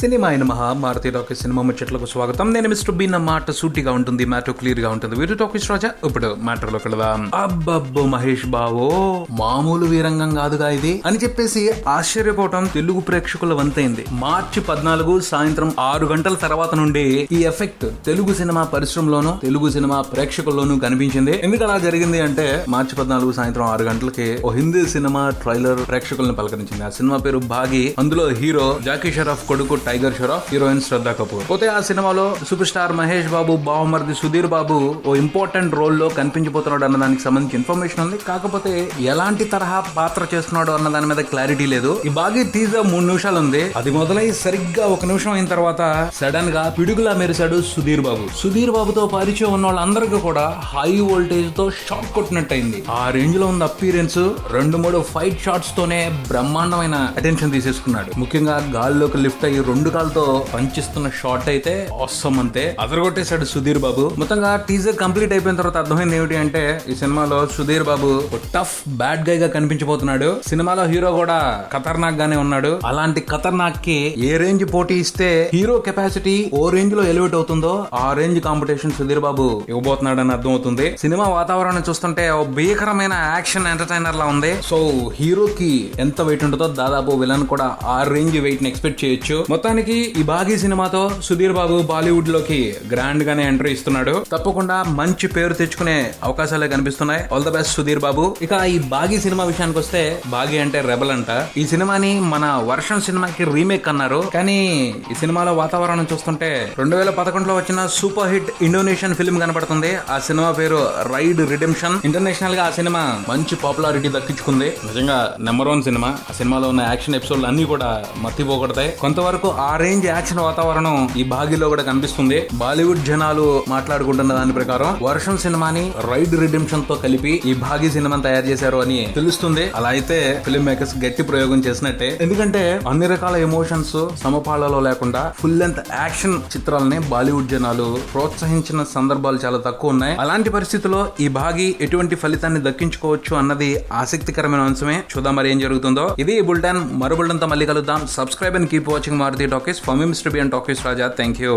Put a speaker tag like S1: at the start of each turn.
S1: Cinema అయిన Maruti talkies cinema ముచ్చట్లకు స్వాగతం. నేను మిస్టర్ బి. నా మాట సూటిగా ఉంటుంది, మ్యాటర్ క్లియర్ గా ఉంటుంది. వీరు టాకీస్ రాజా. ఇప్పుడు మ్యాటర్ లోకి వెళదాం. అబ్బబ్బో మహేష్ బావో, మామూలు వీరంగం కాదుగా ఇది అని చెప్పేసి ఆశ్చర్యపోవటం తెలుగు ప్రేక్షకుల వంతైంది. మార్చి 14 సాయంత్రం 6 గంటల తర్వాత నుండి ఈ ఎఫెక్ట్ తెలుగు సినిమా పరిశ్రమలోనూ తెలుగు సినిమా ప్రేక్షకుల్లోనూ కనిపించింది. ఎందుకు అలా జరిగింది అంటే, మార్చి 14 సాయంత్రం 6 గంటలకి ఓ హిందీ సినిమా ట్రైలర్ ప్రేక్షకులను పలకరించింది. ఆ సినిమా పేరు భాగి. అందులో హీరో జాకీ షరాఫ్ కొడుకు టైగర్ షరాఫ్, హీరోయిన్ శ్రద్ధా కపూర్. పోతే ఆ సినిమాలో సూపర్ స్టార్ మహేష్ బాబు బావమరిది సుధీర్ బాబు ఓ ఇంపార్టెంట్ రోల్ లో కనిపించబోతున్నాడు అన్న దానికి సంబంధించి ఇన్ఫర్మేషన్ ఉంది. కాకపోతే ఎలాంటి తరహా పాత్ర చేస్తున్నాడు అన్న దాని మీద క్లారిటీ లేదు. ఈ బాగి టీజర్ 3 నిమిషాలు ఉంది. అది మొదలై సరిగ్గా 1 నిమిషం అయిన తర్వాత సడన్ గా పిడుగులా మెరిశాడు సుధీర్ బాబు. సుధీర్ బాబుతో పరిచయం ఉన్న వాళ్ళందరికీ కూడా హై వోల్టేజ్ తో షాక్ కొట్టినట్టయింది. ఆ రేంజ్ లో ఉన్న అపీరెన్స్ 2-3 ఫైట్ షాట్స్ తోనే బ్రహ్మాండమైన అటెన్షన్ తీసేసుకున్నాడు. ముఖ్యంగా గాల్లోకి లిఫ్ట్ అయ్యి 2 కాళ్ళతో పంచిస్తున్న షాట్ అయితే ఆసమ్ అంతే అదరగొట్టేశాడు సుధీర్ బాబు. మొత్తంగా టీజర్ కంప్లీట్ అయిపోయిన తర్వాత అర్థమైంది ఏమిటి అంటే, ఈ సినిమాలో Sudheer Babu tough bad guy గా కనిపించబోతున్నాడు. సినిమాలో హీరో కూడా ఖతర్నాక్ గానే ఉన్నాడు. అలాంటి ఖతర్నాక్ కి ఏ రేంజ్ పోటీ ఇస్తే హీరో కెపాసిటీ ఓ రేంజ్ లో ఎలివేట్ అవుతుందో ఆ రేంజ్ కాంపిటీషన్ సుధీర్ బాబు ఇవ్వబోతున్నాడు అని అర్థం అవుతుంది. సినిమా వాతావరణం చూస్తుంటే ఓ భీకరమైన యాక్షన్ ఎంటర్టైనర్ లా ఉంది. సో హీరోకి ఎంత వెయిట్ ఉంటుందో దాదాపు విలన్ కూడా ఆ రేంజ్ వెయిట్ ని ఎక్స్పెక్ట్ చేయొచ్చు. మొత్తానికి ఈ భాగి సినిమాతో సుధీర్ బాబు బాలీవుడ్ లోకి గ్రాండ్ గానే ఎంట్రీ ఇస్తున్నాడు. తప్పకుండా మంచి పేరు తెచ్చుకునే అవకాశాలే కనిపిస్తున్నాయి. All the best Sudheer Babu. ఇక ఈ భాగి సినిమా విషయానికి వస్తే, భాగి అంటే రెబల్ అంట. ఈ సినిమాని మన వర్షం సినిమాకి రీమేక్ అన్నారు. కానీ ఈ సినిమాలో వాతావరణం చూస్తుంటే 2011లో వచ్చిన సూపర్ హిట్ ఇండోనేషియన్ ఫిల్మ్ కనబడుతుంది. ఆ సినిమా పేరు రైడ్ రిడెంప్షన్. ఇంటర్నేషనల్ గా ఆ సినిమా మంచి పాపులారిటీ దక్కించుకుంది. నిజంగా నెంబర్ 1 సినిమా. ఆ సినిమాలో ఉన్న యాక్షన్ ఎపిసోడ్లు అన్ని కూడా మత్తిపోగొడతాయి. కొంతవరకు ఆ రేంజ్ యాక్షన్ వాతావరణం ఈ భాగిలో కూడా కనిపిస్తుంది. బాలీవుడ్ జనాలు మాట్లాడుకుంటున్న దాని ప్రకారం వర్షం సినిమాని రైడ్ రిడెంప్షన్ తో కలిపి ఈ భాగి సినిమాని తయారు చేశారు అని తెలుస్తుంది. అలా అయితే ఫిల్మ్ మేకర్స్ గట్టి ప్రయోగం చేసినట్టే. ఎందుకంటే అన్ని రకాల ఎమోషన్స్ సమపాలలో లేకుండా ఫుల్ లెంత్ యాక్షన్ చిత్రాలని బాలీవుడ్ జనాలు ప్రోత్సహించిన సందర్భాలు చాలా తక్కువ ఉన్నాయి. అలాంటి పరిస్థితుల్లో ఈ భాగి ఎటువంటి ఫలితాన్ని దక్కించుకోవచ్చు అన్నది ఆసక్తికరమైన అంశమే. చూద్దాం మరి ఏం జరుగుతుందో. ఇది బుల్టన్. మరో బుల్టన్ తో మళ్ళీ కలుద్దాం. Subscribe and keep watching Maruti talkies. For మీ Mister B and talkies Raja. Thank you.